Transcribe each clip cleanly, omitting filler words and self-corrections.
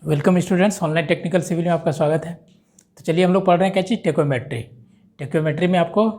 Welcome students, online technical civil में आपका स्वागत है। तो चलिए हम लोग पढ़ रहे हैं क्या चीज़, टेकोमेट्री। टेकोमेट्री में आपको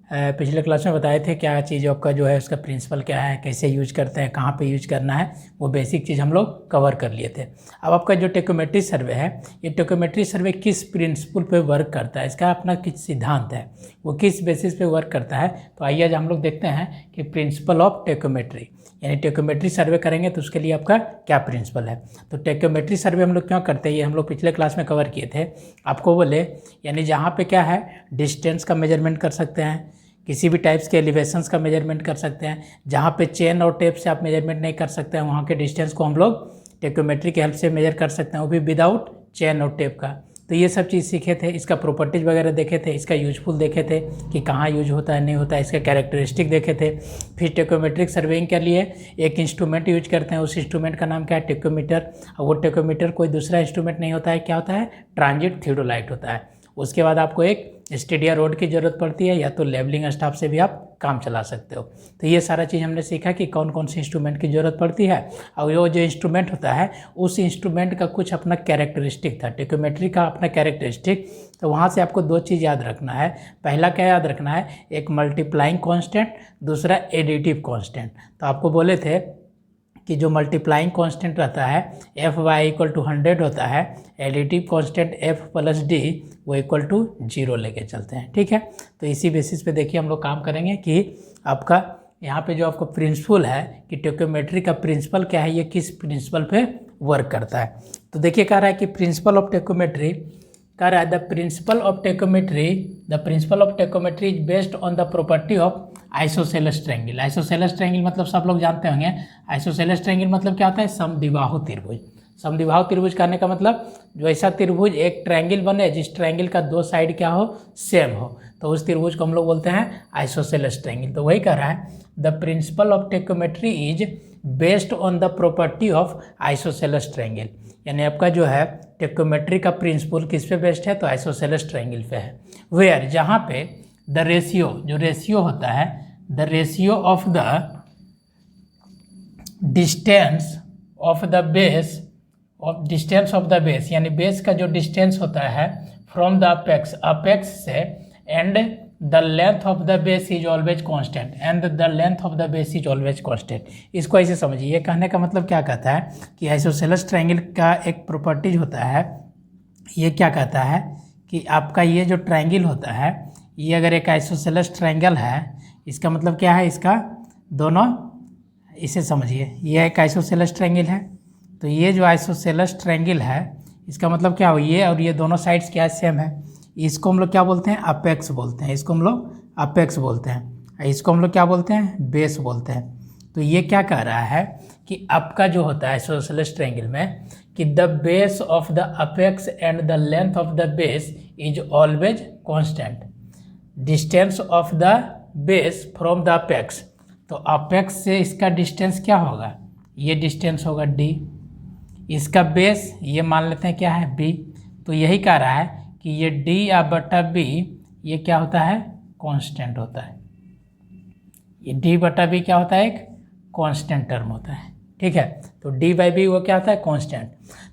पिछले क्लास में बताए थे क्या चीज़ आपका जो है उसका प्रिंसिपल क्या है, कैसे यूज करते हैं, कहाँ पे यूज करना है, वो बेसिक चीज़ हम लोग कवर कर लिए थे। अब आपका जो टेकोमेट्री सर्वे है, ये टेकोमेट्री सर्वे किस प्रिंसिपल पे वर्क करता है, इसका अपना किस सिद्धांत है, वो किस बेसिस पे वर्क करता है। तो आइए आज हम लोग देखते हैं कि प्रिंसिपल ऑफ टेकोमेट्री, यानी टेकोमेट्री सर्वे करेंगे तो उसके लिए आपका क्या प्रिंसिपल है। तो टेकोमेट्री सर्वे हम लोग क्यों करते हैं, ये हम लोग पिछले क्लास में कवर किए थे। आपको बोले यानी जहाँ पे क्या है, डिस्टेंस का मेजरमेंट कर सकते हैं, किसी भी टाइप्स के एलिवेशंस का मेजरमेंट कर सकते हैं। जहाँ पे चेन और टेप से आप मेजरमेंट नहीं कर सकते हैं, वहाँ के डिस्टेंस को हम लोग टेकोमेट्री की हेल्प से मेजर कर सकते हैं, वो भी विदाउट चेन और टेप का। तो ये सब चीज़ सीखे थे, इसका प्रॉपर्टीज़ वगैरह देखे थे, इसका यूजफुल देखे थे कि कहाँ यूज होता है नहीं होता है, इसका कैरेक्टरिस्टिक देखे थे। फिर टेकोमेट्रिक सर्वेइंग के लिए एक इंस्ट्रूमेंट यूज करते हैं, उस इंस्ट्रूमेंट का नाम क्या है, टेकोमीटर। और वो टेकोमीटर कोई दूसरा इंस्ट्रूमेंट नहीं होता है, क्या होता है, ट्रांजिट थियोडोलाइट होता है। उसके बाद आपको एक स्टेडिया रोड की ज़रूरत पड़ती है, या तो लेवलिंग स्टाफ से भी आप काम चला सकते हो। तो ये सारा चीज़ हमने सीखा कि कौन कौन सी इंस्ट्रूमेंट की ज़रूरत पड़ती है, और वो जो इंस्ट्रूमेंट होता है उस इंस्ट्रूमेंट का कुछ अपना कैरेक्टरिस्टिक था, टेकोमेट्री का अपना कैरेक्टरिस्टिक। तो वहाँ से आपको दो चीज़ याद रखना है। पहला क्या याद रखना है, एक मल्टीप्लाइंग कॉन्स्टेंट, दूसरा एडिटिव कॉन्स्टेंट। तो आपको बोले थे कि जो मल्टीप्लाइंग कांस्टेंट रहता है Fy = 100 होता है, एडिटिव कांस्टेंट F + D वो = 0 लेके चलते हैं। ठीक है, तो इसी बेसिस पे देखिए हम लोग काम करेंगे कि आपका यहाँ पे जो आपको प्रिंसिपल है कि टेकोमेट्री का प्रिंसिपल क्या है, ये किस प्रिंसिपल पे वर्क करता है। तो देखिए कह रहा है कि प्रिंसिपल ऑफ टेकोमेट्री, कह रहा है the principle of टेकोमेट्री is based on the property of isosceles triangle. Isosceles triangle मतलब सब लोग जानते होंगे, आइसोसेलेस ट्रायंगल मतलब क्या होता है, समद्विबाहु त्रिभुज। समद्विबाहु त्रिभुज कहने का मतलब जो ऐसा त्रिभुज एक ट्रायंगल बने जिस ट्रायंगल का दो साइड क्या हो, सेम हो, तो उस त्रिभुज को हम लोग बोलते हैं आइसोसेलेस ट्रायंगल। तो वही कह रहा है the principle of टेकोमेट्री is based on the property of isosceles triangle, यानी आपका जो है टेकोमेट्री का प्रिंसिपल किस पे बेस्ड है, तो आइसोसेलेस ट्रायंगल पे है। वेयर जहाँ पे द रेशियो, जो रेशियो होता है, the ratio of the distance of the base, of distance of the base, यानी बेस का जो डिस्टेंस होता है फ्रॉम द अपेक्स, अपेक्स से, and the length of the base is always constant, and the length of the base is always constant. इसको ऐसे समझिए, ये कहने का मतलब क्या कहता है कि आइसोसेलेस ट्रायंगल का एक प्रॉपर्टीज होता है, ये क्या कहता है कि आपका ये जो ट्रायंगल होता है, ये अगर एक आइसोसेलेस ट्रायंगल है, इसका मतलब क्या है, इसका दोनों, इसे समझिए, ये एक आइसोसेलेस ट्रायंगल है, तो ये जो आइसोसेलेस ट्रायंगल है इसका मतलब क्या हो, ये और ये दोनों साइड्स क्या सेम है, इसको हम लोग क्या बोलते हैं, अपेक्स बोलते हैं, इसको हम लोग अपेक्स बोलते हैं, इसको हम लोग क्या बोलते हैं, बेस बोलते हैं। तो ये क्या कह रहा है कि आपका जो होता है आइसोसेलेस ट्रायंगल में कि the base of the apex and the length of the base is always constant, distance of the base from the apex, तो अपेक्स से इसका डिस्टेंस क्या होगा, ये डिस्टेंस होगा d, इसका बेस ये मान लेते हैं क्या है b। तो यही कह रहा है कि ये d या बटा b ये क्या होता है, कांस्टेंट होता है, ये d बटा b क्या होता है, एक कांस्टेंट टर्म होता है। ठीक है, तो d/b वो क्या होता है, कांस्टेंट।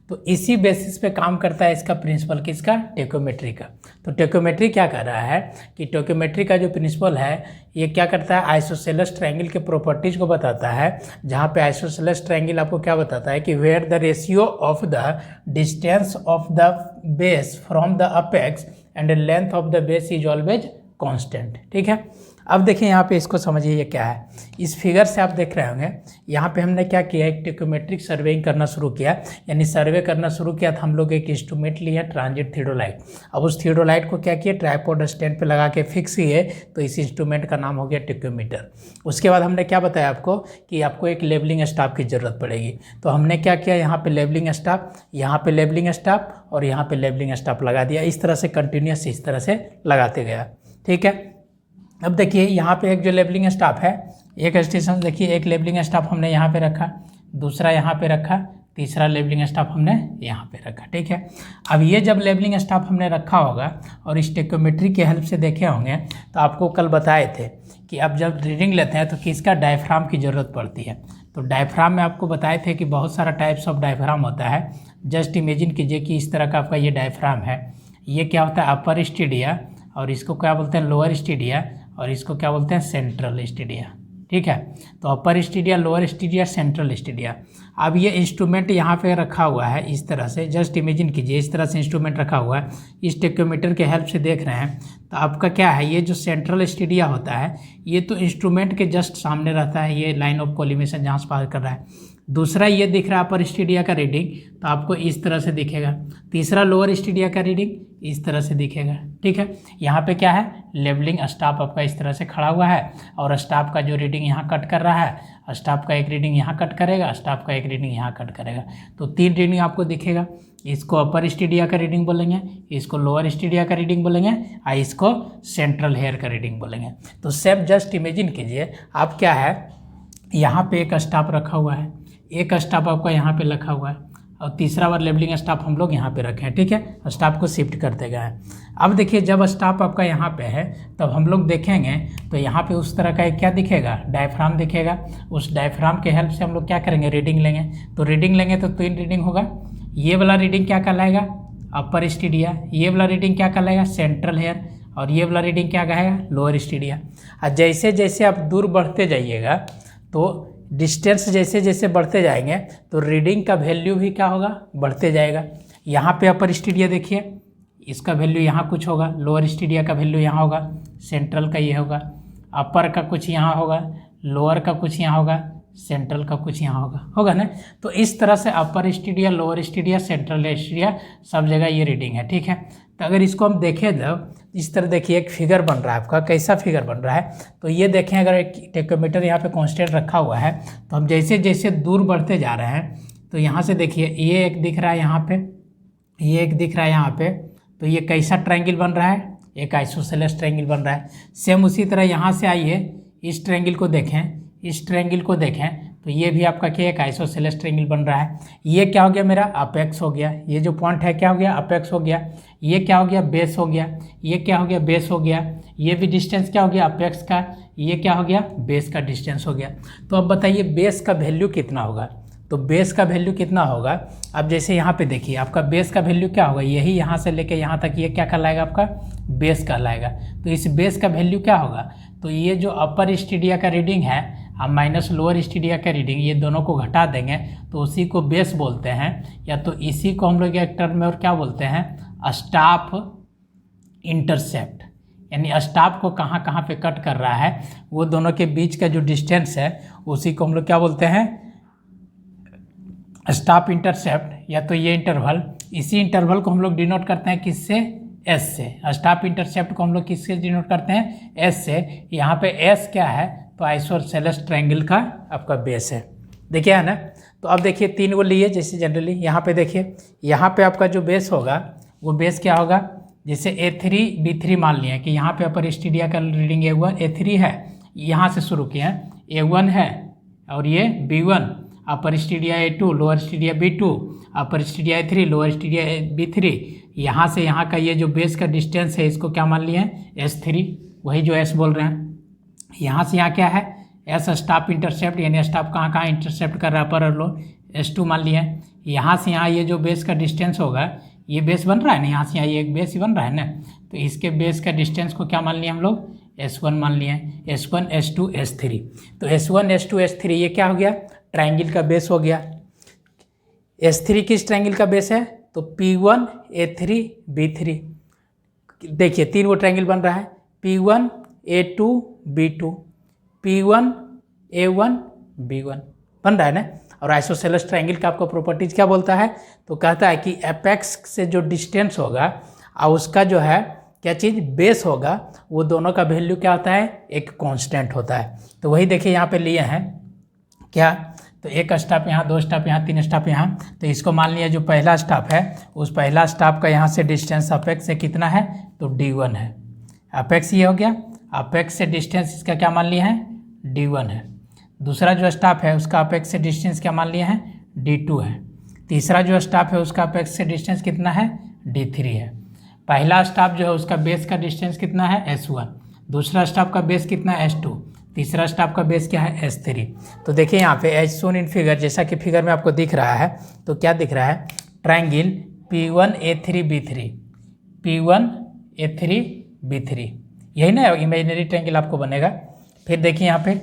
तो इसी बेसिस पे काम करता है इसका प्रिंसिपल, किसका, टेकोमेट्री का। तो टेकोमेट्री क्या कर रहा है कि टेकोमेट्री का जो प्रिंसिपल है ये क्या करता है, आइसोसेलेस ट्रायंगल के प्रॉपर्टीज को बताता है, जहाँ पे आइसोसेलेस ट्रायंगल आपको क्या बताता है कि where the ratio of the distance of the base from the apex and length of the base is always constant. ठीक है, अब देखिए यहाँ पे इसको समझिए ये क्या है। इस फिगर से आप देख रहे होंगे, यहाँ पे हमने क्या किया, एक टेकोमेट्रिक सर्वेइंग करना शुरू किया, यानी सर्वे करना शुरू किया तो हम लोग एक इंस्ट्रूमेंट लिया, ट्रांजिट थियोडोलाइट। अब उस थियोडोलाइट को क्या किया, ट्राइपॉड स्टैंड पे लगा के फिक्स किए, तो इस इंस्ट्रूमेंट का नाम हो गया टेकोमीटर। उसके बाद हमने क्या बताया आपको कि आपको एक लेवलिंग स्टाफ की ज़रूरत पड़ेगी, तो हमने क्या किया, यहाँ पे लेवलिंग स्टाफ, यहाँ पे लेवलिंग स्टाफ और यहाँ पे लेवलिंग स्टाफ लगा दिया, इस तरह से कंटिन्यूस इस तरह से लगाते गया। ठीक है, अब देखिए यहाँ पे एक जो लेवलिंग स्टाफ है, एक स्टेशन देखिए, एक लेवलिंग स्टाफ हमने यहाँ पे रखा, दूसरा यहाँ पे रखा, तीसरा लेवलिंग स्टाफ हमने यहाँ पे रखा, ठीक है। अब ये जब लेवलिंग स्टाफ हमने रखा होगा और स्टेकोमेट्री के हेल्प से देखे होंगे तो आपको कल बताए थे कि अब जब रीडिंग लेते हैं तो किसका डायफ्राम की ज़रूरत पड़ती है। तो डायफ्राम में आपको बताए थे कि बहुत सारा टाइप्स ऑफ डायफ्राम होता है। जस्ट इमेजिन कीजिए कि इस तरह का आपका ये डायफ्राम है। ये क्या होता है, अपर स्टीडिया, और इसको क्या बोलते हैं लोअर स्टीडिया, और इसको क्या बोलते हैं सेंट्रल स्टीडिया, ठीक है। तो अपर स्टीडिया, लोअर स्टीडिया, सेंट्रल स्टीडिया। अब ये इंस्ट्रूमेंट यहाँ पे रखा हुआ है इस तरह से, जस्ट इमेजिन कीजिए इस तरह से इंस्ट्रूमेंट रखा हुआ है। इस टेकोमीटर के हेल्प से देख रहे हैं तो आपका क्या है, ये जो सेंट्रल स्टीडिया होता है ये तो इंस्ट्रूमेंट के जस्ट सामने रहता है, ये लाइन ऑफ कोलिमेशन जहाँ से पास कर रहा है। दूसरा ये दिख रहा है अपर स्टीडिया का रीडिंग, तो आपको इस तरह से दिखेगा। तीसरा लोअर स्टीडिया का रीडिंग इस तरह से दिखेगा, ठीक है। यहाँ पे क्या है, लेवलिंग स्टाफ आपका इस तरह से खड़ा हुआ है, और स्टाफ का जो रीडिंग यहाँ कट कर रहा है, स्टाफ का एक रीडिंग यहाँ कट करेगा, स्टाफ का एक रीडिंग यहाँ कट करेगा। तो 3 रीडिंग आपको दिखेगा। इसको अपर स्टीडिया का रीडिंग बोलेंगे, इसको लोअर स्टीडिया का रीडिंग बोलेंगे, और इसको सेंट्रल हेयर का रीडिंग बोलेंगे। तो सेम जस्ट इमेजिन कीजिए आप क्या है, यहाँ पे एक स्टाफ रखा हुआ है, एक स्टाफ आपका यहाँ पे रखा हुआ है, और तीसरा बार लेबलिंग स्टाफ हम लोग यहाँ पे रखे हैं, ठीक है। स्टाफ को शिफ्ट करते गए हैं। अब देखिए जब स्टाफ आपका यहाँ पे है तब हम लोग देखेंगे तो यहाँ पे उस तरह का एक क्या दिखेगा, डायफ्राम दिखेगा। उस डायफ्राम के हेल्प से हम लोग क्या करेंगे, रीडिंग लेंगे। तो रीडिंग लेंगे तो 3 रीडिंग होगा। ये वाला रीडिंग क्या कहलाएगा, अपर स्टीडिया। ये वाला रीडिंग क्या कहलाएगा, सेंट्रल हेयर। और ये वाला रीडिंग क्या कहेगा, लोअर स्टीडिया। और जैसे जैसे आप दूर बढ़ते जाइएगा तो डिस्टेंस जैसे जैसे बढ़ते जाएंगे तो रीडिंग का वैल्यू भी क्या होगा, बढ़ते जाएगा। यहाँ पे अपर स्टीडिया देखिए, इसका वैल्यू यहाँ कुछ होगा, लोअर स्टीडिया का वैल्यू यहाँ होगा, सेंट्रल का ये होगा, अपर का कुछ यहाँ होगा, लोअर का कुछ यहाँ होगा, सेंट्रल का कुछ यहाँ होगा ना। तो इस तरह से अपर स्टीडिया, लोअर स्टीडिया, सेंट्रल स्टीडिया सब जगह ये रीडिंग है, ठीक है। तो अगर इसको हम देखें जब इस तरह देखिए एक फिगर बन रहा है आपका, कैसा फिगर बन रहा है, तो ये देखें अगर एक टेकोमीटर यहाँ पे कांस्टेंट रखा हुआ है तो हम जैसे जैसे दूर बढ़ते जा रहे हैं तो यहाँ से देखिए ये एक दिख रहा है यहाँ पे, ये एक दिख रहा है यहाँ पे, तो ये कैसा ट्रायंगल बन रहा है, एक आइसोसेलेस ट्रायंगल बन रहा है। सेम उसी तरह यहाँ से आइए इस ट्रायंगल को देखें, इस ट्रायंगल को देखें तो ये भी आपका क्या एक आइसोसेलेस ट्रायंगल बन रहा है। ये क्या हो गया, मेरा अपेक्स हो गया। ये जो पॉइंट है क्या हो गया, अपेक्स हो गया। ये क्या हो गया, बेस हो गया। ये क्या हो गया, बेस हो गया। ये भी डिस्टेंस क्या हो गया, अपेक्स का। ये क्या हो गया, बेस का डिस्टेंस हो गया। तो अब बताइए बेस का वैल्यू कितना होगा। तो बेस का वैल्यू कितना होगा, अब जैसे यहाँ पे देखिए आपका बेस का वैल्यू क्या होगा, यही यहाँ से लेके यहाँ तक ये क्या कहलाएगा, आपका बेस कहलाएगा। तो इस बेस का वैल्यू क्या होगा, तो ये जो अपर स्टीडिया का रीडिंग है अब माइनस लोअर स्टीडिया का रीडिंग, ये दोनों को घटा देंगे तो उसी को बेस बोलते हैं, या तो इसी को हम लोग एक टर्म में और क्या बोलते हैं, स्टाफ इंटरसेप्ट। यानी स्टाफ को कहाँ कहाँ पे कट कर रहा है वो दोनों के बीच का जो डिस्टेंस है उसी को हम लोग क्या बोलते हैं, स्टाफ इंटरसेप्ट, या तो ये इंटरवल। इसी इंटरवल को हम लोग डिनोट करते हैं किससे, एस से। स्टाफ इंटरसेप्ट को हम लोग किससे डिनोट करते हैं, एस से। यहाँ पे एस क्या है, तो आइसोसेलेस ट्रायंगल का आपका बेस है, देखिए है ना। तो अब देखिए 3 को लिए जैसे जनरली यहाँ पे देखिए, यहाँ पे आपका जो बेस होगा वो बेस क्या होगा, जैसे A3 B3 मान लिया कि यहाँ पे अपर स्टीडिया का रीडिंग A1 A3 है, यहाँ से शुरू किया A1 है, और ये B1, अपर स्टीडिया A2, लोअर स्टीडिया B2, अपर स्टीडिया A3, लोअर स्टीडिया B3। यहाँ से यहाँ का ये जो बेस का डिस्टेंस है इसको क्या मान लिए हैं, S3, वही जो S बोल रहे हैं। यहाँ से यहाँ क्या है, एस स्टाफ इंटरसेप्ट, यानी स्टाफ कहाँ कहाँ इंटरसेप्ट कर रहा है, अपर और लोअर, S2 मान लिया। यहाँ से यहाँ ये जो बेस का डिस्टेंस होगा, ये बेस बन रहा है ना, यहाँ से यहाँ ये एक बेस ही बन रहा है ना, तो इसके बेस का डिस्टेंस को क्या मान लिया हम लोग, S1 मान लिया, S1 S2 S3। तो S1 S2 S3 ये क्या हो गया, ट्रायंगल का बेस हो गया। S3 किस ट्रायंगल का बेस है, तो P1 A3 B3। देखिए 3 वो ट्रायंगल बन रहा है, P1 A2 B2, P1 A1 B1 बन रहा है ना। और आइसोसेलेस ट्रायंगल का आपको प्रॉपर्टीज क्या बोलता है, तो कहता है कि एपेक्स से जो डिस्टेंस होगा और उसका जो है क्या चीज़, बेस होगा, वो दोनों का वैल्यू क्या होता है, एक कांस्टेंट होता है। तो वही देखिए यहाँ पे लिए हैं क्या, तो एक स्टाफ यहाँ, 2 स्टाफ यहाँ, 3 स्टाफ यहाँ। तो इसको मान लिया जो पहला स्टाफ है उस पहला स्टाफ का यहाँ से डिस्टेंस अपेक्स से कितना है, तो D1 है। अपेक्स ये हो गया, अपेक्स से डिस्टेंस इसका क्या मान लिया है, D1 है। दूसरा जो स्टाफ है उसका अपेक्स से डिस्टेंस क्या मान लिया है, D2 है। तीसरा जो स्टाफ है उसका अपेक्स से डिस्टेंस कितना है, D3 है। पहला स्टाफ जो है उसका बेस का डिस्टेंस कितना है, S1। दूसरा स्टाफ का बेस कितना है, S2। तीसरा स्टाफ का बेस क्या है, S3। तो देखिए यहाँ पे एज शोन इन फिगर, जैसा कि फिगर में आपको दिख रहा है, तो क्या दिख रहा है, ट्रायंगल P1A3B3, P1A3B3, यही ना इमेजिनरी ट्रायंगल आपको बनेगा। फिर देखिए यहाँ पे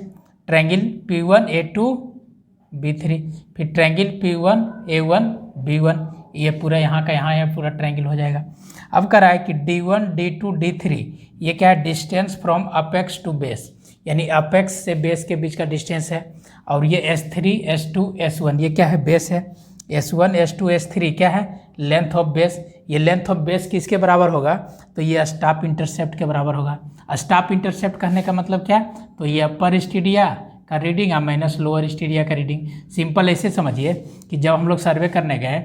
ट्रायंगल P1A2B3, फिर ट्रायंगल P1A1B1, ये पूरा यहाँ का यहाँ पूरा ट्रायंगल हो जाएगा। अब कह रहा है कि D1 D2 D3 ये क्या है, distance from apex to base, यानी अपेक्स से बेस के बीच का डिस्टेंस है। और ये S3 S2 S1 ये क्या है, बेस है। S1 S2 S3 क्या है, लेंथ ऑफ बेस। ये लेंथ ऑफ बेस किसके बराबर होगा, तो ये स्टाफ इंटरसेप्ट के बराबर होगा। स्टाफ इंटरसेप्ट कहने का मतलब क्या, तो ये अपर स्टीडिया का रीडिंग माइनस लोअर स्टीडिया का रीडिंग। सिंपल ऐसे समझिए कि जब हम लोग सर्वे करने गए,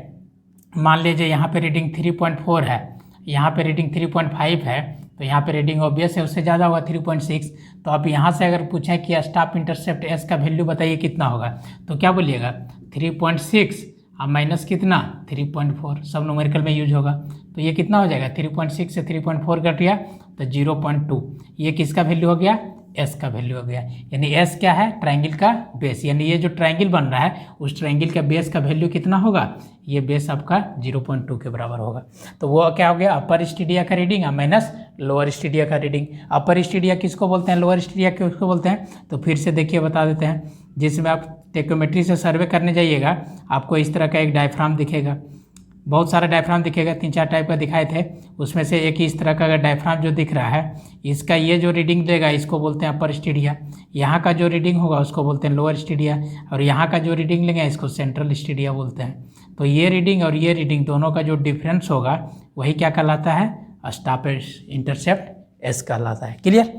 मान लीजिए यहाँ पे रीडिंग 3.4 है, यहाँ पे रीडिंग 3.5 है, तो यहाँ पे रीडिंग ऑब्वियस है उससे ज़्यादा होगा 3.6। तो आप यहाँ से अगर पूछें कि स्टाफ इंटरसेप्ट एस का वैल्यू बताइए कितना होगा, तो क्या बोलिएगा 3.6 अब माइनस कितना 3.4, सब न्यूमेरिकल में यूज होगा। तो ये कितना हो जाएगा, 3.6 से 3.4 कट गया तो 0.2। ये किसका वैल्यू हो गया, एस का वैल्यू हो गया। यानी एस क्या है, ट्रायंगल का बेस, यानी ये जो ट्रायंगल बन रहा है उस ट्रायंगल का बेस का वैल्यू कितना होगा, ये बेस आपका 0.2 के बराबर होगा। तो वो क्या हो गया, अपर स्टीडिया का रीडिंग माइनस लोअर स्टीडिया का रीडिंग। अपर स्टीडिया किसको बोलते हैं, लोअर स्टीडिया किसको बोलते हैं, तो फिर से देखिए बता देते हैं। जिसमें आप टेकोमेट्री से सर्वे करने जाइएगा, आपको इस तरह का एक डायफ्राम दिखेगा, बहुत सारा डायफ्राम दिखेगा, 3-4 टाइप का दिखाए थे, उसमें से एक इस तरह का डायफ्राम जो दिख रहा है, इसका ये जो रीडिंग देगा इसको बोलते हैं अपर स्टीडिया। यहाँ का जो रीडिंग होगा उसको बोलते हैं लोअर स्टीडिया, और यहाँ का जो रीडिंग लेंगे इसको सेंट्रल स्टीडिया बोलते हैं। तो ये रीडिंग और ये रीडिंग दोनों का जो डिफरेंस होगा वही क्या कहलाता है, स्टाफ इंटरसेप्ट एस कहलाता है। क्लियर।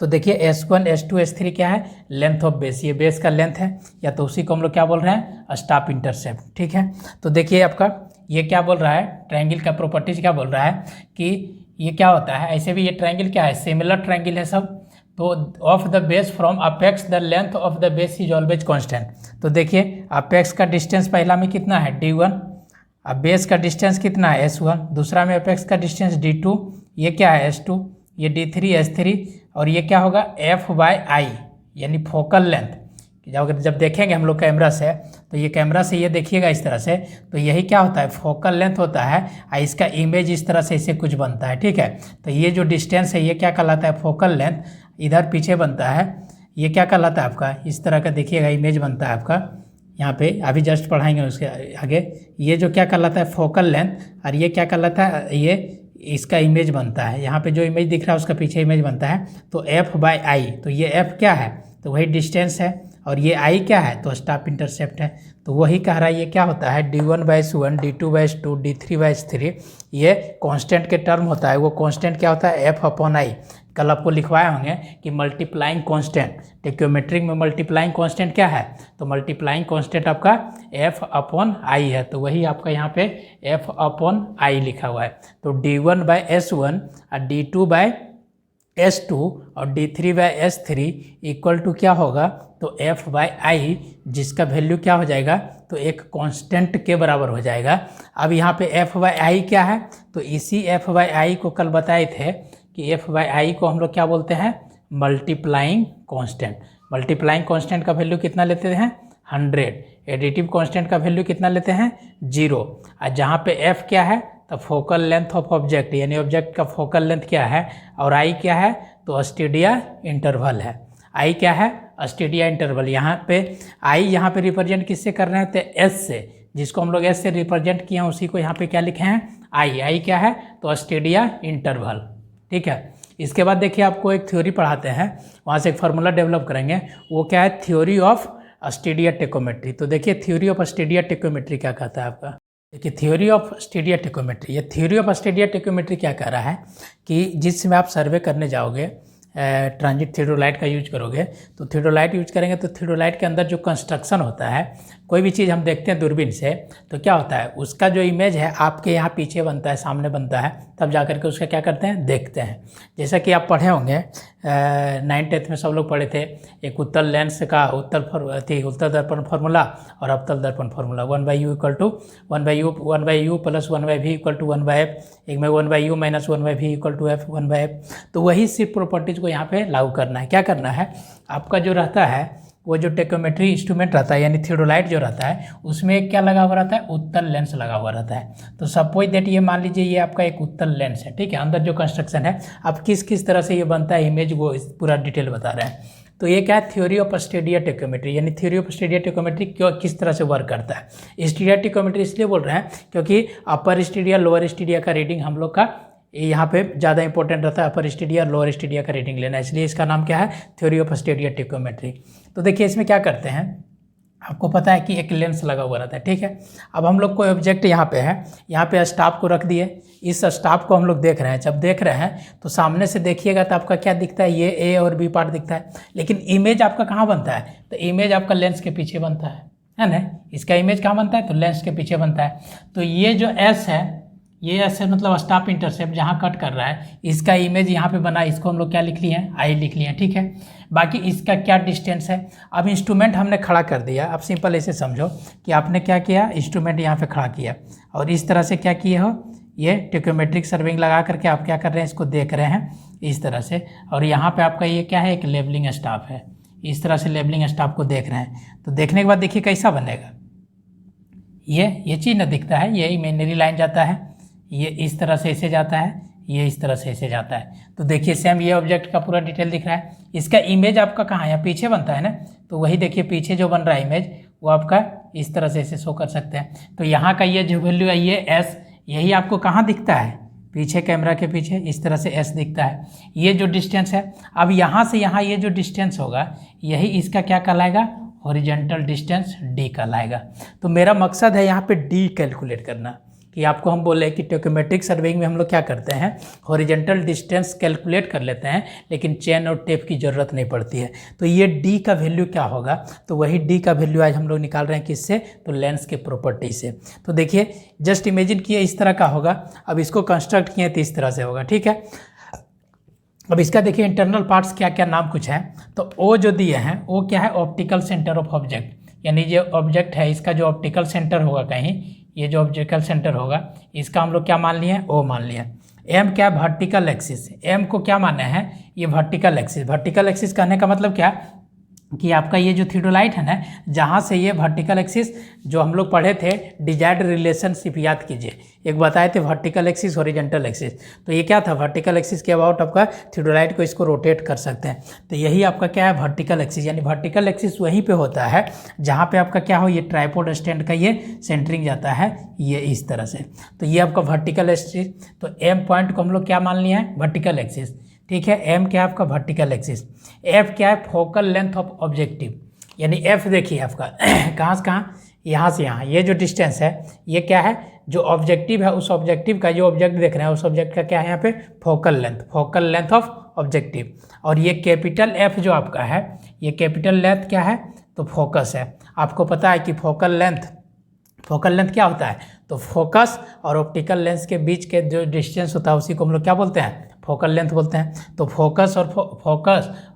तो देखिए S1 S2 S3 क्या है, लेंथ ऑफ बेस, ये बेस का लेंथ है, या तो उसी को हम लोग क्या बोल रहे हैं, स्टाफ इंटरसेप्ट। ठीक है। तो देखिए आपका ये क्या बोल रहा है, ट्रायंगल का प्रॉपर्टीज क्या बोल रहा है कि ये क्या होता है, ऐसे भी ये ट्रायंगल क्या है, सिमिलर ट्रायंगल है सब। तो of the base from apex the length of the base is always constant. तो देखिए अपेक्स का डिस्टेंस पहला में कितना है, D1, अब बेस का डिस्टेंस कितना है, S1, दूसरा में अपेक्स का डिस्टेंस D2, ये क्या है S2, ये D3 S3, और ये क्या होगा F/I यानी फोकल लेंथ। जब देखेंगे हम लोग कैमरा से, तो ये कैमरा से ये देखिएगा इस तरह से, तो यही क्या होता है, फोकल लेंथ होता है, और इसका इमेज इस तरह से इसे कुछ बनता है। ठीक है। तो ये जो डिस्टेंस है ये क्या कहलाता है, फोकल लेंथ। इधर पीछे बनता है, ये क्या कहलाता है आपका, इस तरह का देखिएगा इमेज बनता है आपका, यहाँ पे अभी जस्ट पढ़ाएंगे उसके आगे। ये जो क्या कहलाता है फोकल लेंथ, और ये क्या कहलाता है, ये इसका इमेज बनता है, यहाँ पे जो इमेज दिख रहा है उसका पीछे इमेज बनता है। तो F/I, तो ये F क्या है, तो वही डिस्टेंस है, और ये I क्या है, तो स्टाफ इंटरसेप्ट है। तो वही कह रहा है ये क्या होता है, D1/S1 D2/S2 D3/S3, ये कांस्टेंट के टर्म होता है। वो कांस्टेंट क्या होता है, F/I। कल आपको लिखवाए होंगे कि मल्टीप्लाइंग कांस्टेंट, टेक्योमेट्रिक में मल्टीप्लाइंग कांस्टेंट क्या है, तो मल्टीप्लाइंग कांस्टेंट आपका F/I है। तो वही आपका यहाँ पे F/I लिखा हुआ है। तो D1/S1 और D2/S2 और D3/S3 इक्वल टू क्या होगा, तो F/I, जिसका वैल्यू क्या हो जाएगा, तो एक कांस्टेंट के बराबर हो जाएगा। अब यहाँ पे F/I क्या है, तो इसी F/I को कल बताए थे कि F/I को हम लोग क्या बोलते हैं, मल्टीप्लाइंग कांस्टेंट। मल्टीप्लाइंग कांस्टेंट का वैल्यू कितना लेते हैं, 100। एडिटिव कांस्टेंट का वैल्यू कितना लेते हैं, 0। और जहाँ पे F क्या है, तो फोकल लेंथ ऑफ ऑब्जेक्ट, यानी ऑब्जेक्ट का फोकल लेंथ क्या है, और I क्या है, तो स्टीडिया इंटरवल है। I क्या है, स्टीडिया इंटरवल। यहाँ पे I यहाँ पे रिप्रेजेंट किससे कर रहे हैं, तो S से, जिसको हम लोग S से रिप्रेजेंट किए हैं उसी को यहाँ पे क्या लिखे हैं, I क्या है, तो स्टीडिया इंटरवल। ठीक है। इसके बाद देखिए आपको एक थ्योरी पढ़ाते हैं, वहाँ से एक फार्मूला डेवलप करेंगे, वो क्या है, थ्योरी ऑफ स्टीडिया टेकोमेट्री। तो देखिए थ्योरी ऑफ स्टीडिया टेकोमेट्री क्या कहता है आपका, देखिए थ्योरी ऑफ स्टीडिया टेकोमेट्री, ये थ्योरी ऑफ स्टीडिया टेकोमेट्री क्या कह रहा है कि जिसमें आप सर्वे करने जाओगे, ट्रांजिट थियोडोलाइट का यूज करोगे तो थियोडोलाइट यूज करेंगे तो थियोडोलाइट के अंदर जो कंस्ट्रक्शन होता है, कोई भी चीज़ हम देखते हैं दूरबीन से तो क्या होता है, उसका जो इमेज है आपके यहाँ पीछे बनता है, सामने बनता है, तब जा करके उसका क्या करते हैं, देखते हैं। जैसा कि आप पढ़े होंगे 9th में सब लोग पढ़े थे, एक उत्तल लेंस का उत्तल दर्पण फार्मूला और अवतल दर्पण formula 1/u equal to 1/u plus 1/v equal to 1/f, एक में 1/u minus 1/v equal to f 1/f। तो वही सिर्फ प्रॉपर्टीज़ को यहाँ पे लागू करना है। क्या करना है, आपका जो रहता है वो जो टेकोमेट्री इंस्ट्रूमेंट रहता है यानी थियोडोलाइट जो रहता है उसमें क्या लगा हुआ रहता है, उत्तल लेंस लगा हुआ रहता है। तो सपोज दैट ये मान लीजिए ये आपका एक उत्तल लेंस है, ठीक है। अंदर जो कंस्ट्रक्शन है अब किस किस तरह से ये बनता है इमेज वो पूरा डिटेल बता रहे हैं। तो ये क्या है, थ्योरी ऑफ स्टेडिया टेकोमेट्री, यानी थ्योरी ऑफ स्टेडिया टेकोमेट्री क्यों किस तरह से वर्क करता है। स्टेडिया टेकोमेट्री इसलिए बोल रहे हैं क्योंकि अपर स्टेडिया लोअर स्टेडिया का रीडिंग हम लोग का यहाँ पे ज़्यादा इंपॉर्टेंट रहता है, अपर स्टेडिया और लोअर स्टेडिया का रीडिंग लेना, इसलिए इसका नाम क्या है, थ्योरी ऑफ स्टेडिया टेकोमेट्री। तो देखिए इसमें क्या करते हैं, आपको पता है कि एक लेंस लगा हुआ रहता है, ठीक है। अब हम लोग कोई ऑब्जेक्ट यहाँ पे है, यहाँ पे स्टाफ को रख दिए, इस स्टाफ को हम लोग देख रहे हैं। जब देख रहे हैं तो सामने से देखिएगा तो आपका क्या दिखता है, ये ए और बी पार्ट दिखता है, लेकिन इमेज आपका कहाँ बनता है, तो इमेज आपका लेंस के पीछे बनता है ना। इसका इमेज कहाँ बनता है, तो लेंस के पीछे बनता है। तो ये जो एस है, ये ऐसे मतलब स्टाफ इंटरसेप्ट जहाँ कट कर रहा है, इसका इमेज यहाँ पे बना, इसको हम लोग क्या लिख लिए हैं, आई लिख लिए हैं, ठीक है। बाकी इसका क्या डिस्टेंस है, अब इंस्ट्रूमेंट हमने खड़ा कर दिया। अब सिंपल ऐसे समझो कि आपने क्या किया, इंस्ट्रूमेंट यहाँ पे खड़ा किया और इस तरह से क्या किए हो, ये टेकोमेट्रिक सर्विंग लगा करके आप क्या कर रहे हैं, इसको देख रहे हैं इस तरह से। और यहाँ पर आपका ये क्या है, एक लेबलिंग स्टाफ है, इस तरह से लेबलिंग स्टाफ को देख रहे हैं। तो देखने के बाद देखिए कैसा बनेगा, ये चीज़ ना दिखता है, ये इमेजिनरी लाइन जाता है, ये इस तरह से ऐसे जाता है, ये इस तरह से ऐसे जाता है। तो देखिए सेम ये ऑब्जेक्ट का पूरा डिटेल दिख रहा है। इसका इमेज आपका कहाँ है, पीछे बनता है ना, तो वही देखिए पीछे जो बन रहा है इमेज वो आपका इस तरह से ऐसे शो कर सकते हैं। तो यहाँ का ये जो वैल्यू है ये एस, यही आपको कहाँ दिखता है, पीछे कैमरा के पीछे इस तरह से एस दिखता है। ये जो डिस्टेंस है, अब यहाँ से यहाँ ये जो डिस्टेंस होगा यही इसका क्या कहलाएगा, हॉरिजॉन्टल डिस्टेंस डी कहलाएगा। तो मेरा मकसद है यहाँ पे डी कैलकुलेट करना, कि आपको हम बोले कि टेकोमेट्रिक सर्वेइंग में हम लोग क्या करते हैं, हॉरिजॉन्टल डिस्टेंस कैलकुलेट कर लेते हैं, लेकिन चेन और टेप की ज़रूरत नहीं पड़ती है। तो ये डी का वैल्यू क्या होगा, तो वही डी का वैल्यू आज हम लोग निकाल रहे हैं किससे, तो लेंस के प्रॉपर्टी से। तो देखिए जस्ट इमेजिन किए इस तरह का होगा, अब इसको कंस्ट्रक्ट किए तो इस तरह से होगा, ठीक है। अब इसका देखिए इंटरनल पार्ट्स क्या क्या नाम कुछ है, तो ओ जो दिए हैं वो क्या है, ऑप्टिकल सेंटर ऑफ ऑब्जेक्ट, यानी जो ऑब्जेक्ट है इसका जो ऑप्टिकल सेंटर होगा कहीं, ये जो ऑप्टिकल सेंटर होगा इसका हम लोग क्या मान लिए, ओ मान लिया। एम क्या है, वर्टिकल एक्सिस, एम को क्या माने हैं, ये वर्टिकल एक्सिस। वर्टिकल एक्सिस कहने का मतलब क्या कि आपका ये जो थियोडोलाइट है ना, जहाँ से ये वर्टिकल एक्सिस जो हम लोग पढ़े थे डिजायर्ड रिलेशनशिप याद कीजिए, एक बताए थे वर्टिकल एक्सिस हॉरिजॉन्टल एक्सिस, तो ये क्या था, वर्टिकल एक्सिस के अबाउट आपका थियोडोलाइट को इसको रोटेट कर सकते हैं। तो यही आपका क्या है, वर्टिकल एक्सिस, यानी वर्टिकल एक्सिस वहीं पे होता है जहाँ पे आपका क्या हो, ये ट्राइपॉड स्टैंड का ये सेंटरिंग जाता है ये इस तरह से। तो ये आपका वर्टिकल एक्सिस, तो एम पॉइंट को हम लोग क्या मान लिया है, वर्टिकल एक्सिस, ठीक है। एम क्या है आपका, वर्टिकल एक्सिस। एफ क्या है, फोकल लेंथ ऑफ ऑब्जेक्टिव, यानी एफ देखिए आपका कहाँ से कहाँ, यहाँ से यहाँ, ये जो डिस्टेंस है ये क्या है, जो ऑब्जेक्टिव है उस ऑब्जेक्टिव का, जो ऑब्जेक्ट देख रहे हैं उस ऑब्जेक्ट का क्या है यहाँ पे, focal length, focal length of objective. और ये कैपिटल एफ जो आपका है, ये कैपिटल लेंथ क्या है, तो फोकस है। आपको पता है कि फोकल लेंथ क्या होता है, तो फोकस और ऑप्टिकल लेंस के बीच के जो डिस्टेंस होता है उसी को हम लोग क्या बोलते हैं, फोकल लेंथ बोलते हैं। तो फोकस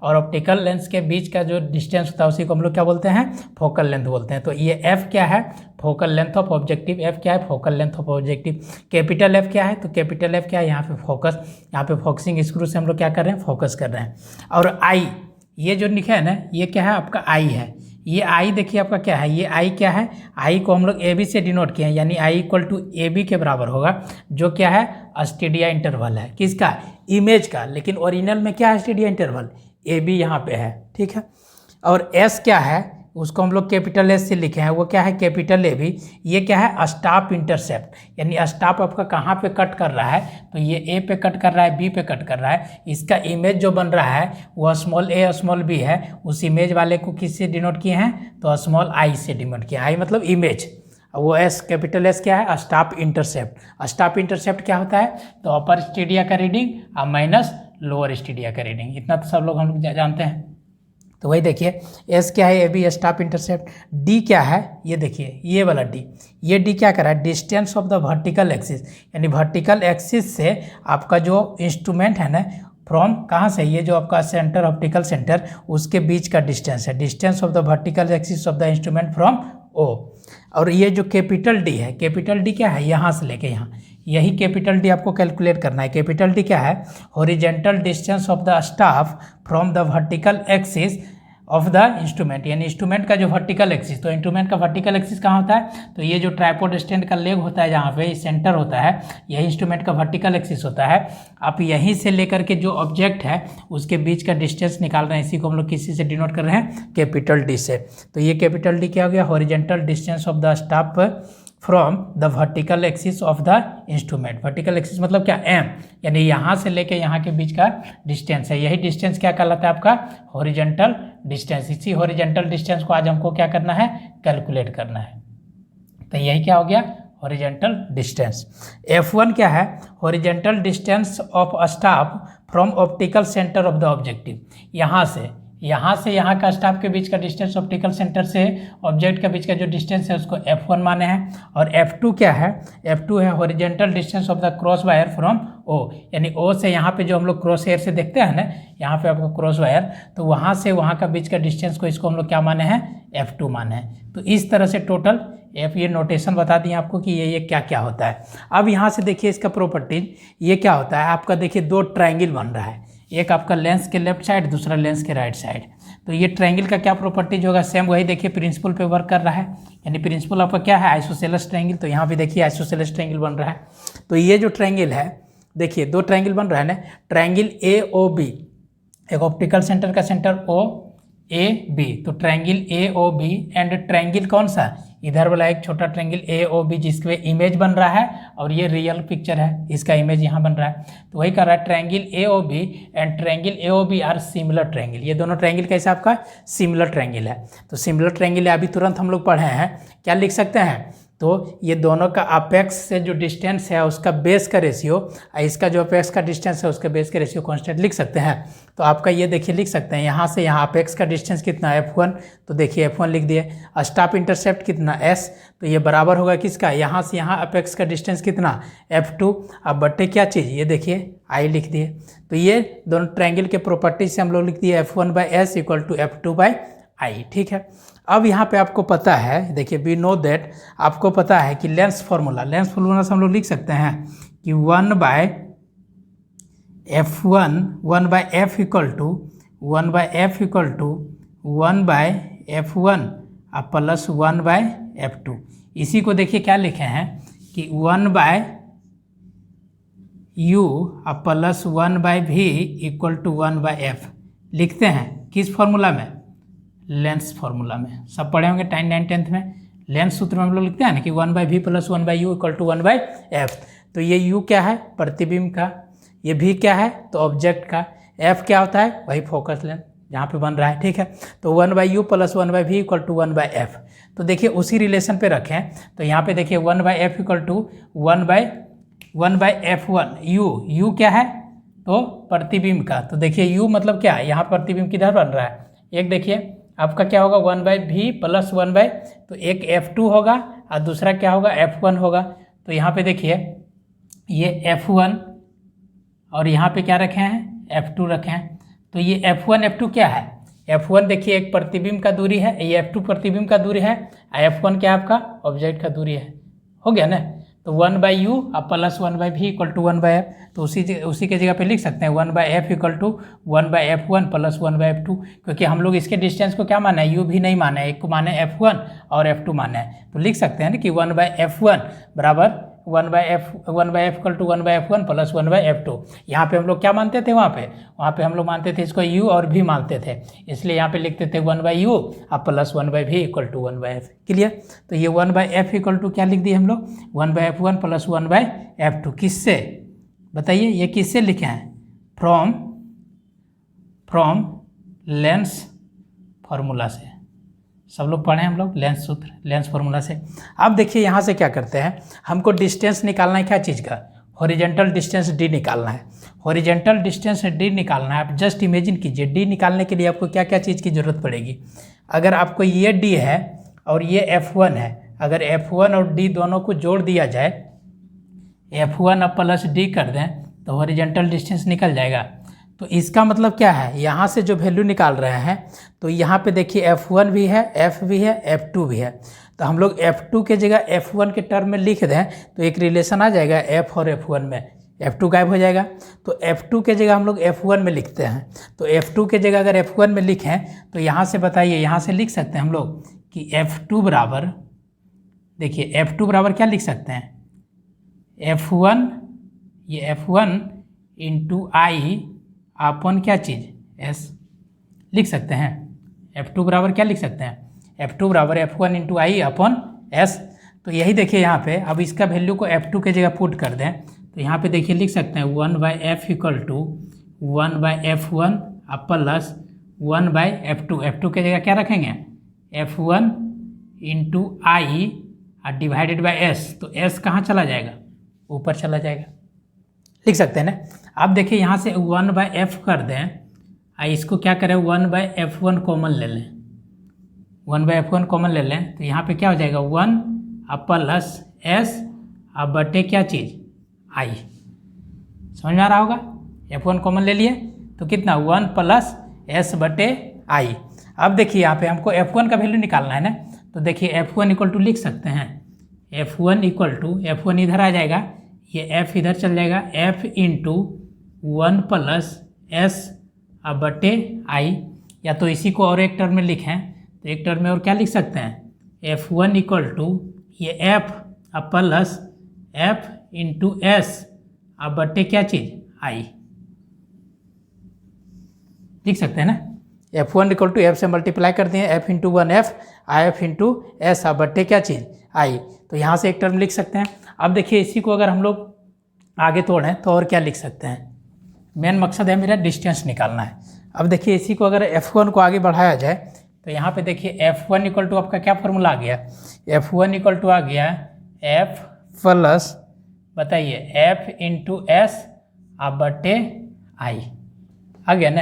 और ऑप्टिकल लेंस के बीच का जो डिस्टेंस होता है उसी को हम लोग क्या बोलते हैं, फोकल लेंथ बोलते हैं। तो ये एफ क्या है, focal length of objective, F क्या है, focal length of objective. Capital F क्या है, तो कैपिटल एफ क्या है, यहाँ पे फोकस, यहाँ पे फोकसिंग स्क्रू से हम लोग क्या कर रहे हैं, फोकस कर रहे हैं। और आई, ये जो लिखा है ना, ये क्या है आपका आई है, ये आई देखिए आपका क्या है, ये आई क्या है, आई को हम लोग ए बी से डिनोट किए हैं, यानी I equal to A B के बराबर होगा, जो क्या है, स्टेडिया इंटरवल है, किसका, इमेज का। लेकिन ओरिजिनल में क्या है, स्टेडिया इंटरवल, ए बी यहाँ पे है, ठीक है। और एस क्या है, उसको हम लोग कैपिटल एस से लिखे हैं, वो क्या है, कैपिटल ए बी। ये क्या है, स्टाफ इंटरसेप्ट, यानी स्टाफ आपका कहाँ पे कट कर रहा है, तो ये ए पे कट कर रहा है, बी पे कट कर रहा है। इसका इमेज जो बन रहा है वो स्मॉल ए स्मॉल बी है, उस इमेज वाले को किससे डिनोट किए हैं, तो स्मॉल आई से डिनोट किया, आई मतलब इमेज। वो एस, कैपिटल एस क्या है, स्टाफ इंटरसेप्ट। स्टाफ इंटरसेप्ट क्या होता है, तो अपर स्टेडिया का रीडिंग माइनस लोअर स्टीडिया का रीडिंग। इतना तो सब लोग हम लोग जानते हैं। तो वही देखिए एस क्या है, A B staff intercept. D क्या है, ये देखिए ये वाला डी, ये डी क्या कर रहा है, distance of the vertical axis, यानी वर्टिकल एक्सिस से आपका जो इंस्ट्रूमेंट है ना फ्रॉम कहाँ से, ये जो आपका सेंटर ऑप्टिकल सेंटर उसके बीच का डिस्टेंस है, distance of the vertical axis of the instrument from O. और ये जो कैपिटल डी है, कैपिटल डी क्या है, यहाँ से लेके यहाँ, यही कैपिटल डी आपको कैलकुलेट करना है। कैपिटल डी क्या है, horizontal distance of the staff from the vertical axis of the instrument, यानी इंस्ट्रूमेंट का जो वर्टिकल एक्सिस, तो इंस्ट्रूमेंट का वर्टिकल एक्सिस कहाँ होता है, तो ये जो ट्राइपॉड स्टैंड का लेग होता है जहाँ पे सेंटर होता है, यही इंस्ट्रूमेंट का वर्टिकल एक्सिस होता है। आप यहीं से लेकर के जो ऑब्जेक्ट है उसके बीच का डिस्टेंस निकाल रहे हैं, इसी को हम लोग किसी से डिनोट कर रहे हैं, कैपिटल डी से। तो ये कैपिटल डी क्या हो गया, horizontal distance of the staff from the vertical axis of the instrument. Vertical axis मतलब क्या, एम, यानी यहाँ से लेके यहाँ के बीच का डिस्टेंस है, यही डिस्टेंस क्या कहलाता है आपका, हॉरिजेंटल डिस्टेंस। इसी हॉरिजेंटल डिस्टेंस को आज हमको क्या करना है, कैलकुलेट करना है। तो यही क्या हो गया, हॉरिजेंटल डिस्टेंस। F1 क्या है, horizontal distance of staff from optical centre of the objective, यहाँ से यहाँ का स्टाफ के बीच का डिस्टेंस, ऑप्टिकल सेंटर से ऑब्जेक्ट के बीच का जो डिस्टेंस है उसको F1 माने हैं। और F2 क्या है, F2 है horizontal distance of the cross wire from O, यानी O से यहाँ पे जो हम लोग क्रॉस हेयर से देखते हैं ना, यहाँ पे आपको क्रॉस वायर, तो वहाँ से वहाँ का बीच का डिस्टेंस को इसको हम लोग क्या माने हैं, F2 माने हैं। तो इस तरह से टोटल F, ये नोटेशन बता दिए आपको कि ये क्या क्या होता है। अब यहाँ से देखिए इसका प्रॉपर्टीज, ये क्या होता है आपका, देखिए दो ट्रायंगल बन रहा है, एक आपका लेंस के लेफ्ट साइड, दूसरा लेंस के राइट साइड। तो ये ट्रायंगल का क्या प्रॉपर्टीज होगा, सेम वही देखिए प्रिंसिपल पे वर्क कर रहा है, यानी प्रिंसिपल आपका क्या है, आइसोसेलेस ट्रायंगल। तो यहाँ पे देखिए आइसोसेलेस ट्रायंगल बन रहा है। तो ये जो ट्रायंगल है, देखिए दो ट्रायंगल बन रहा है ना, ट्रायंगल AOB, एक ऑप्टिकल सेंटर का सेंटर OAB, तो ट्रायंगल AOB एंड ट्रायंगल कौन सा, इधर वाला एक छोटा ट्रायंगल AOB जिसके इमेज बन रहा है, और ये रियल पिक्चर है, इसका इमेज यहाँ बन रहा है। तो वही कर रहा है, triangle AOB and triangle AOB are similar triangle. ये दोनों ट्रायंगल कैसे आपका सिमिलर ट्रायंगल है। तो सिमिलर ट्रायंगल अभी तुरंत हम लोग पढ़े हैं, क्या लिख सकते हैं, तो ये दोनों का अपेक्स से जो डिस्टेंस है उसका बेस का रेशियो, इसका जो अपेक्स का डिस्टेंस है उसका बेस का रेशियो कांस्टेंट लिख सकते हैं। तो आपका ये देखिए लिख सकते हैं, यहाँ से यहाँ अपेक्स का डिस्टेंस कितना F1, तो देखिए F1 लिख दिए। स्टाफ इंटरसेप्ट कितना S, तो ये बराबर होगा किसका, यहाँ से यहाँ अपेक्स का डिस्टेंस कितना F2। अब बट्टे क्या चीज़, ये देखिए I लिख दिए। तो ये दोनों ट्रायंगल के प्रॉपर्टी से हम लोग लिख दिए F1/S इक्वल टू F2/I, ठीक है। अब यहाँ पे आपको पता है, देखिए वी नो दैट, आपको पता है कि लेंस फार्मूला से हम लोग लिख सकते हैं कि 1/F1 1/F equal to 1/F1 plus 1/F2। इसी को देखिए क्या लिखे हैं कि 1/U plus 1/V equal to 1/F लिखते हैं, किस फॉर्मूला में, लेंस फार्मूला में। सब पढ़े होंगे 9 10th में, लेंस सूत्र में हम लोग लिखते हैं ना कि 1/V plus 1/U equal to 1/F। तो ये U क्या है, प्रतिबिंब का, ये V क्या है, तो ऑब्जेक्ट का, F क्या होता है, वही फोकस लेंस जहाँ पे बन रहा है, ठीक है। तो 1/U plus 1/V equal to 1/F। तो देखिए उसी रिलेशन पे रखें, तो यहाँ पे देखिए 1/F equal to 1/F1। U क्या है, तो प्रतिबिंब का। तो देखिए U मतलब क्या है, यहाँ प्रतिबिंब किधर बन रहा है, एक देखिए आपका क्या होगा 1/V प्लस 1/, तो एक F2 होगा और दूसरा क्या होगा F1 होगा। तो यहाँ पे देखिए ये F1 और यहाँ पे क्या रखे हैं, F2 रखे हैं। तो ये F1 F2 क्या है, F1 देखिए एक प्रतिबिंब का दूरी है, ये F2 प्रतिबिंब का दूरी है, F1 क्या आपका ऑब्जेक्ट का दूरी है, हो गया ना। तो 1/U plus 1/V equal to 1/F, तो उसी के जगह पे लिख सकते हैं 1/F equal to 1/F1 plus 1/F2, क्योंकि हम लोग इसके डिस्टेंस को क्या माना है, U भी नहीं माना है, एक को माने F1 और F2 माना है। तो लिख सकते हैं ना कि 1/F1 बराबर 1/F equal to 1/F1 plus 1/F2। यहाँ पे हम लोग क्या मानते थे, वहाँ पे हम लोग मानते थे इसको U और V मानते थे, इसलिए यहाँ पे लिखते थे 1/U plus 1/V equal to 1/F। Clear. तो ये 1/F इक्वल टू क्या लिख दिए हम लोग, 1/F1 प्लस 1/F2। किससे बताइए, ये किससे लिखे हैं, फ्रॉम लेंस फार्मूला से। सब लोग पढ़े हम लोग लेंस सूत्र, लेंस फार्मूला से। अब देखिए यहाँ से क्या करते हैं, हमको डिस्टेंस निकालना है क्या चीज़ का, हॉरिजेंटल डिस्टेंस डी निकालना है। हॉरिजेंटल डिस्टेंस डी निकालना है। आप जस्ट इमेजिन कीजिए, डी निकालने के लिए आपको क्या क्या चीज़ की ज़रूरत पड़ेगी। अगर आपको ये डी है और ये F1 है, अगर F1 और D दोनों को जोड़ दिया जाए, F1 अब प्लस D कर दें तो हॉरिजेंटल डिस्टेंस निकल जाएगा। तो इसका मतलब क्या है, यहाँ से जो वैल्यू निकाल रहे हैं तो यहाँ पे देखिए F1 भी है, F भी है, F2 भी है। तो हम लोग F2 के जगह F1 के टर्म में लिख दें तो एक रिलेशन आ जाएगा F और F1 में, F2 गायब हो जाएगा। तो F2 के जगह हम लोग F1 में लिखते हैं। तो F2 के जगह अगर F1 में लिखें तो यहाँ से बताइए, यहाँ से लिख सकते हैं हम लोग कि F2 बराबर, देखिए F2 बराबर क्या लिख सकते हैं, F1, ये F1 इंटू आई अपन क्या चीज़ S लिख सकते हैं। F2 बराबर क्या लिख सकते हैं, F2 बराबर F1 इंटू आई अपन S। तो यही देखिए यहाँ पे, अब इसका वैल्यू को F2 के जगह पुट कर दें तो यहाँ पे देखिए लिख सकते हैं 1/F equal to 1/F1 plus 1/F2। F2 के जगह क्या रखेंगे, F1 into I divided by S। तो S कहाँ चला जाएगा, ऊपर चला जाएगा, लिख सकते हैं ना। अब देखिए यहाँ से 1/F कर दें, इसको क्या करें 1/F1 कॉमन ले लें, 1/F1 कॉमन ले लें तो यहाँ पे क्या हो जाएगा 1 प्लस S अब बटे क्या चीज़ I। समझ में आ रहा होगा, F1 कॉमन ले लिए तो कितना 1 प्लस S बटे I। अब देखिए यहाँ पे हमको F1 का वैल्यू निकालना है ना, तो देखिए F1 इक्वल टू लिख सकते हैं, F1 इक्वल टू, F1 इधर आ जाएगा, ये F इधर चल जाएगा, F इंटू 1 प्लस S अब बटे I। या तो इसी को और एक टर्म में लिखें तो एक टर्म में और क्या लिख सकते हैं, F1 इक्वल टू ये F अब प्लस F इंटू S अब बटे क्या चीज़ I, लिख सकते हैं ना। F1 इक्वल टू F से मल्टीप्लाई कर दिए, F into 1F F into S अब बटे क्या चीज़ I। तो यहाँ से एक टर्म लिख सकते हैं। अब देखिए इसी को अगर हम लोग आगे तोड़ें तो और क्या लिख सकते हैं, मेन मकसद है मेरा डिस्टेंस निकालना है। अब देखिए इसी को अगर F1 को आगे बढ़ाया जाए तो यहाँ पे देखिए F1 इक्वल टू आपका क्या फॉर्मूला आ गया, F1 इक्वल टू आ गया F प्लस बताइए F इंटू S अब बटे I, आ गया ना।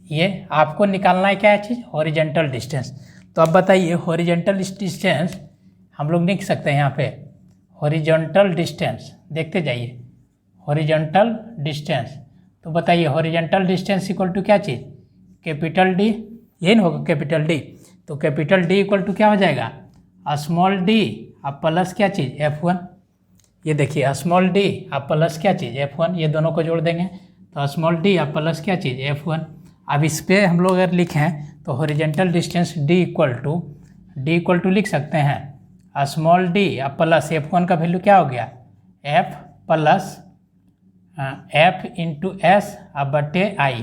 ये आपको निकालना है क्या है चीज़, हॉरिजेंटल डिस्टेंस। तो अब बताइए हॉरिजेंटल डिस्टेंस हम लोग लिख सकते हैं यहाँ पे, हॉरिजॉन्टल डिस्टेंस देखते जाइए, हॉरिजॉन्टल डिस्टेंस। तो बताइए हॉरिजॉन्टल डिस्टेंस इक्वल टू क्या चीज़, कैपिटल डी, यही ना होगा कैपिटल डी। तो कैपिटल डी इक्वल टू क्या हो जाएगा, स्मॉल डी अब प्लस क्या चीज़ F1। ये देखिए स्मॉल डी अब प्लस क्या चीज़ F1, ये दोनों को जोड़ देंगे तो स्मॉल डी अब प्लस क्या चीज़ F1। अब इस पर हम लोग अगर लिखें तो horizontal distance D equal to लिख सकते हैं स्मॉल डी अब प्लस F1 का वैल्यू क्या हो गया F plus F into S अब बटे I।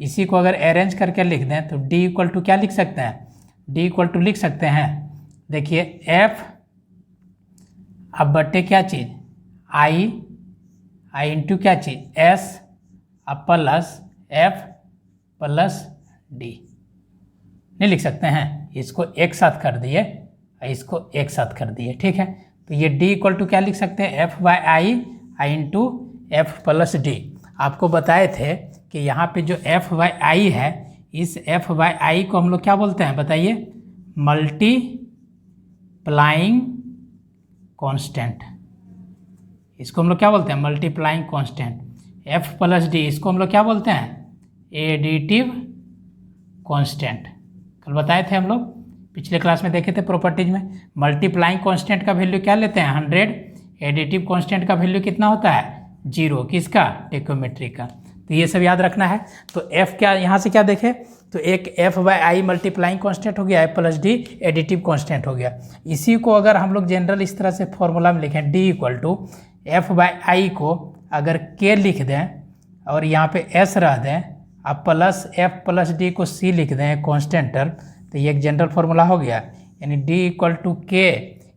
इसी को अगर अरेंज करके लिख दें तो D इक्वल टू क्या लिख सकते हैं, D इक्वल टू लिख सकते हैं, देखिए F अब बटे क्या चीज़ I इंटू क्या चीज़ S अब प्लस F प्लस D। नहीं लिख सकते हैं, इसको एक साथ कर दिए, इसको एक साथ कर दिए, ठीक है। तो ये D इक्वल टू क्या लिख सकते हैं F/I into F plus D। आपको बताए थे कि यहाँ पे जो F/I है, इस F/I को हम लोग क्या बोलते हैं बताइए, मल्टीप्लाइंग कांस्टेंट। इसको हम लोग क्या बोलते हैं, multiplying constant. F plus D इसको हम लोग क्या बोलते हैं, एडिटिव कांस्टेंट। कल बताए थे हम लोग, पिछले क्लास में देखे थे प्रॉपर्टीज में, मल्टीप्लाइंग कांस्टेंट का वैल्यू क्या लेते हैं 100, एडिटिव कांस्टेंट का वैल्यू कितना होता है 0, किसका, टेकोमेट्री का। तो ये सब याद रखना है। तो F क्या, यहाँ से क्या देखें तो एक F/I मल्टीप्लाइंग कांस्टेंट हो गया, F plus D additive constant हो गया। इसी को अगर हम लोग जनरल इस तरह से फॉर्मूला में लिखें D इक्वल टू F/I को अगर K लिख दें और यहाँ पे S रह दें, अब प्लस F प्लस D को C लिख दें कांस्टेंट टर्म, तो ये एक जनरल फार्मूला हो गया, यानी D equal to K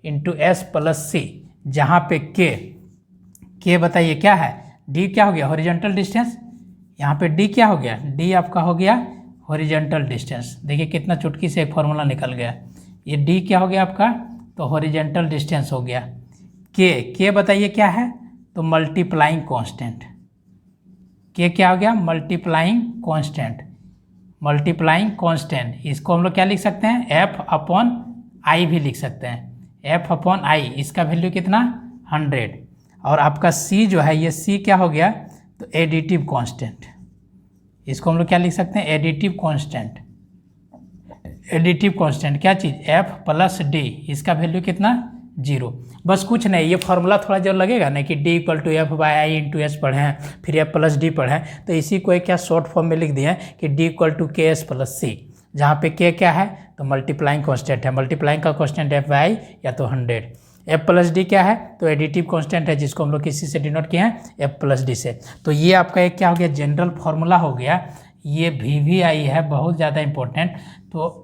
into S plus C, जहाँ पे K बताइए क्या है, D क्या हो गया हॉरिजॉन्टल डिस्टेंस, यहाँ पे D क्या हो गया, D आपका हो गया हॉरिजॉन्टल डिस्टेंस। देखिए कितना चुटकी से एक फार्मूला निकल गया। ये D क्या हो गया आपका, तो हॉरिजॉन्टल डिस्टेंस हो गया। K बताइए क्या है, तो मल्टीप्लाइंग कांस्टेंट, के क्या हो गया, मल्टीप्लाइंग कांस्टेंट, मल्टीप्लाइंग कांस्टेंट। इसको हम लोग क्या लिख सकते हैं, एफ अपॉन आई भी लिख सकते हैं, एफ अपॉन आई, इसका वैल्यू कितना 100। और आपका सी जो है, ये सी क्या हो गया, तो एडिटिव कांस्टेंट, इसको हम लोग क्या लिख सकते हैं, एडिटिव कांस्टेंट। एडिटिव कांस्टेंट क्या चीज़, एफ प्लस डी, इसका वैल्यू कितना 0। बस कुछ नहीं, ये फार्मूला थोड़ा जो लगेगा ना कि D equal to F by I into S पढ़े हैं, फिर एफ प्लस डी पढ़े हैं, तो इसी को एक क्या शॉर्ट फॉर्म में लिख दिए हैं कि डी इक्वल टू के एस प्लस सी, जहाँ पे के क्या है, तो मल्टीप्लाइंग कांस्टेंट है, मल्टीप्लाइंग का कांस्टेंट एफ बाई आई या तो 100। एफ प्लस डी क्या है, तो एडिटिव कांस्टेंट है, जिसको हम लोग किसी से डिनोट किए हैं, एफ प्लस डी से। तो ये आपका एक क्या हो गया, जनरल फार्मूला हो गया। ये VVI है, बहुत ज़्यादा इंपॉर्टेंट। तो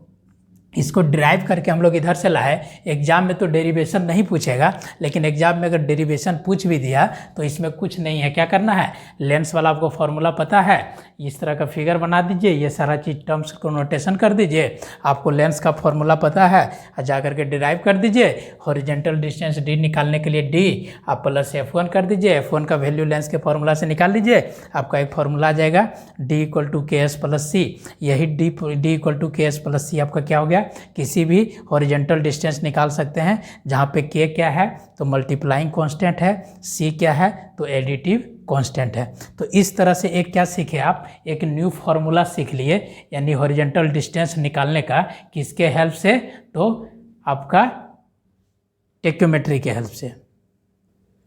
इसको डिराइव करके हम लोग इधर से लाए। एग्जाम में तो डेरिवेशन नहीं पूछेगा, लेकिन एग्जाम में अगर डेरिवेशन पूछ भी दिया तो इसमें कुछ नहीं है। क्या करना है, लेंस वाला आपको फॉर्मूला पता है, इस तरह का फिगर बना दीजिए, ये सारा चीज़ टर्म्स को नोटेशन कर दीजिए, आपको लेंस का फॉर्मूला पता है, और जा करके डिराइव कर दीजिए। हॉरिजॉन्टल डिस्टेंस डी निकालने के लिए डी आप प्लस F1 कर दीजिए, F1 का वैल्यू लेंस के फॉर्मूला से निकाल लीजिए, आपका एक फॉर्मूला आ जाएगा डी इक्वल टू के एस प्लस सी। यही डी इक्वल टू के एस प्लस सी आपका क्या हो गया, किसी भी हॉरिजॉन्टल डिस्टेंस निकाल सकते हैं, जहाँ पे के क्या है, तो मल्टीप्लाइंग कांस्टेंट है, सी क्या है, तो एडिटिव कांस्टेंट है। तो इस तरह से एक क्या सीखे आप, एक न्यू फार्मूला सीख लिए, यानी हॉरिजॉन्टल डिस्टेंस निकालने का, किसके हेल्प से, तो आपका टेक्योमेट्री के हेल्प से।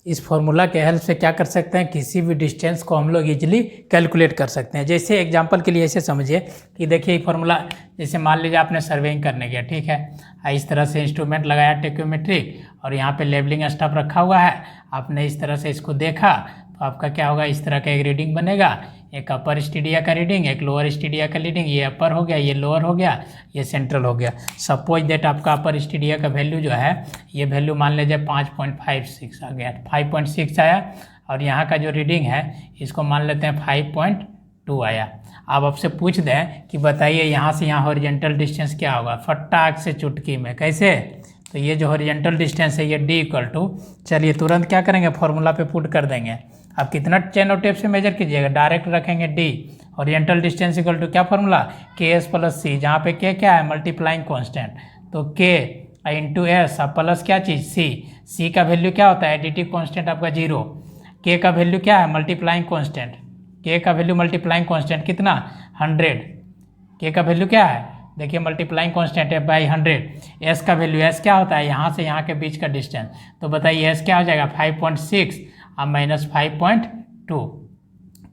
इस फार्मूला के हेल्प से क्या कर सकते हैं, किसी भी डिस्टेंस को हम लोग इजीली कैलकुलेट कर सकते हैं। जैसे एग्जांपल के लिए ऐसे समझिए कि देखिए फार्मूला, जैसे मान लीजिए आपने सर्वेइंग करने गया, ठीक है, इस तरह से इंस्ट्रूमेंट लगाया टेक्योमेट्रिक, और यहाँ पे लेवलिंग स्टफ रखा हुआ है, आपने इस तरह से इसको देखा, तो आपका क्या होगा, इस तरह का एक रीडिंग बनेगा, एक अपर स्टीडिया का रीडिंग, एक लोअर स्टीडिया का रीडिंग, ये अपर हो गया, ये लोअर हो गया, ये सेंट्रल हो गया। सपोज दैट आपका अपर स्टीडिया का वैल्यू जो है, ये वैल्यू मान लीजिए 5.56 आ गया, 5.6 आया, और यहाँ का जो रीडिंग है इसको मान लेते हैं 5.2 आया। अब आपसे पूछ दें कि बताइए यहाँ से यहाँ हॉरिजॉन्टल डिस्टेंस क्या होगा, फटाक से चुटकी में, कैसे, तो ये जो हॉरिजॉन्टल डिस्टेंस है ये डी इक्वल टू, चलिए तुरंत क्या करेंगे, फॉर्मूला पे पुट कर देंगे। आप कितना चेन और टेप से मेजर कीजिएगा, डायरेक्ट रखेंगे D, oriental distance equal to क्या formula, K S plus C, जहाँ पे के क्या है, मल्टीप्लाइंग कांस्टेंट, तो के इंटू एस प्लस क्या चीज़, सी, सी का वैल्यू क्या होता है, एडिटिव कांस्टेंट आपका 0, के का वैल्यू क्या है, मल्टीप्लाइंग कांस्टेंट, के का वैल्यू मल्टीप्लाइंग कांस्टेंट कितना 100, के का वैल्यू क्या है, देखिए मल्टीप्लाइंग कांस्टेंट है बाई 100, एस का वैल्यू, एस क्या होता है, यहाँ से यहाँ के बीच का डिस्टेंस, तो बताइए एस क्या हो जाएगा 5.6 और माइनस 5.2,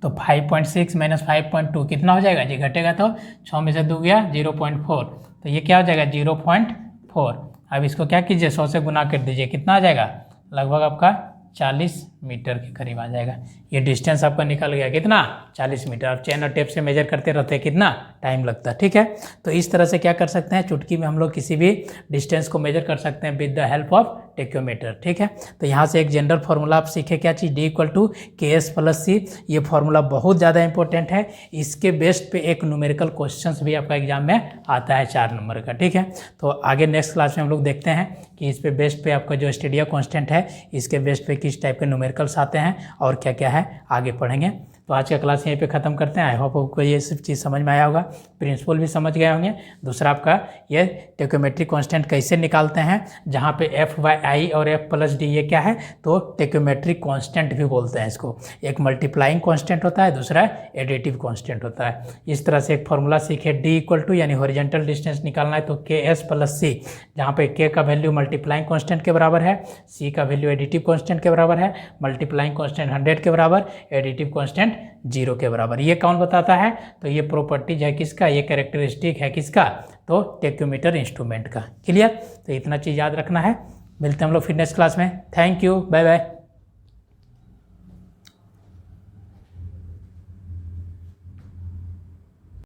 तो 5.6 माइनस 5.2 कितना हो जाएगा जी, घटेगा तो 6 में से 2 गया 0.4, तो ये क्या हो जाएगा 0.4। अब इसको क्या कीजिए 100 से गुना कर दीजिए, कितना आ जाएगा, लगभग आपका 40 मीटर के करीब आ जाएगा। ये डिस्टेंस आपका निकल गया कितना, 40 मीटर। आप चेन और टेप से मेजर करते रहते हैं, कितना टाइम लगता है, ठीक है। तो इस तरह से क्या कर सकते हैं, चुटकी में हम लोग किसी भी डिस्टेंस को मेजर कर सकते हैं with the help of tacheometer, ठीक है। तो यहाँ से एक जनरल फार्मूला आप सीखे, क्या चीज़, डी इक्वल टू के एस प्लस सी। ये फार्मूला बहुत ज़्यादा इंपॉर्टेंट है, इसके बेस्ड पे एक न्यूमेरिकल क्वेश्चंस भी आपका एग्जाम में आता है 4 नंबर का, ठीक है। तो आगे नेक्स्ट क्लास में हम लोग देखते हैं कि इस पे बेस्ड पे आपका जो स्टेडिया कांस्टेंट है, इसके बेस्ड पे किस टाइप के न्यूमेरिकल्स आते हैं और क्या क्या है, आगे पढ़ेंगे। तो आज का क्लास यहीं पे ख़त्म करते हैं। आई होप आपको ये सब चीज़ समझ में आया होगा, प्रिंसिपल भी समझ गए होंगे। दूसरा आपका ये टेक्योमेट्रिक कांस्टेंट कैसे निकालते हैं, जहाँ पे एफ बाई आई और एफ प्लस डी ये क्या है, तो टेक्योमेट्रिक कांस्टेंट भी बोलते हैं इसको। एक मल्टीप्लाइंग कांस्टेंट होता है, दूसरा एडिटिव कांस्टेंट होता है। इस तरह से एक फॉर्मूला सीखे, डी इक्वल टू यानी हॉरिजॉन्टल डिस्टेंस निकालना है तो के एस प्लस सी, जहाँ पे के का वैल्यू मल्टीप्लाइंग कांस्टेंट के बराबर है, सी का वैल्यू एडिटिव कांस्टेंट के बराबर है, मल्टीप्लाइंग कांस्टेंट 100 के बराबर, एडिटिव कांस्टेंट 0 के बराबर। ये कौन बताता है, तो ये प्रॉपर्टीज है किसका, ये कैरेक्टरिस्टिक है किसका, तो टेक्योमीटर इंस्ट्रूमेंट का। क्लियर, तो इतना चीज़ याद रखना है। मिलते हैं हम लोग फिर नेक्स्ट क्लास में। Thank you, bye bye.